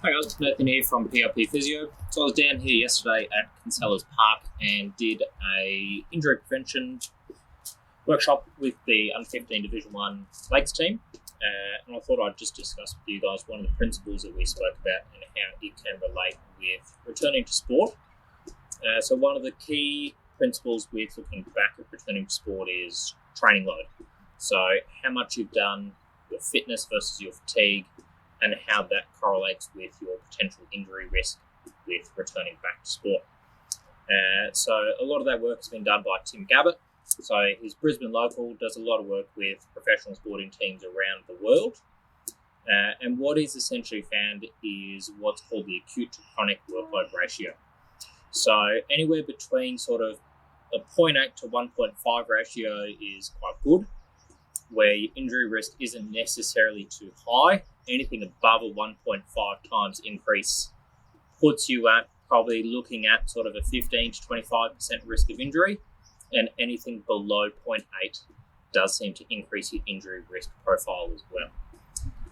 Hi guys, Nathan here from PRP Physio. So I was down here yesterday at Kinsellas Park and did a injury prevention workshop with the Under 15 Division 1 Lakes team. And I thought I'd just discuss with you guys one of the principles that we spoke about and how it can relate with returning to sport. So one of the key principles with looking back at returning to sport is training load. So how much you've done, your fitness versus your fatigue, and how that correlates with your potential injury risk with returning back to sport. So a lot of that work has been done by Tim Gabbett. So he's Brisbane local, does a lot of work with professional sporting teams around the world. And what he's essentially found is what's called the acute to chronic workload ratio. So anywhere between sort of a 0.8 to 1.5 ratio is quite good, where your injury risk isn't necessarily too high. Anything above a 1.5 times increase puts you at probably looking at sort of a 15 to 25% risk of injury, and anything below 0.8 does seem to increase your injury risk profile as well.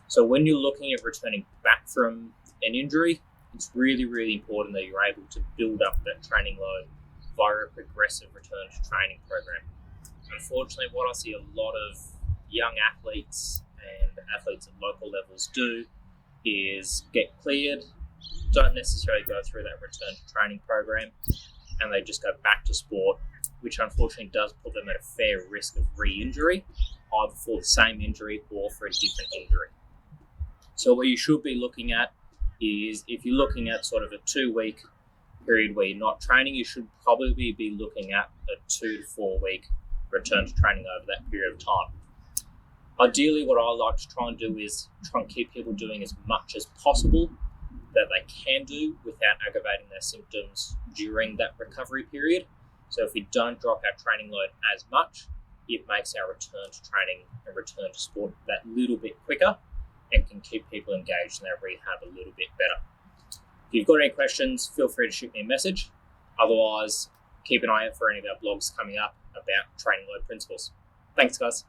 So when you're looking at returning back from an injury, it's really, really important that you're able to build up that training load via a progressive return to training program. Unfortunately, what I see a lot of young athletes and athletes at local levels do is get cleared, don't necessarily go through that return to training program, and they just go back to sport, which unfortunately does put them at a fair risk of re-injury, either for the same injury or for a different injury. So what you should be looking at is, if you're looking at sort of a 2-week period where you're not training, you should probably be looking at a 2 to 4 week return to training over that period of time. Ideally, what I like to try and do is try and keep people doing as much as possible that they can do without aggravating their symptoms during that recovery period. So if we don't drop our training load as much, it makes our return to training and return to sport that little bit quicker and can keep people engaged in their rehab a little bit better. If you've got any questions, feel free to shoot me a message. Otherwise, keep an eye out for any of our blogs coming up about training load principles. Thanks, guys.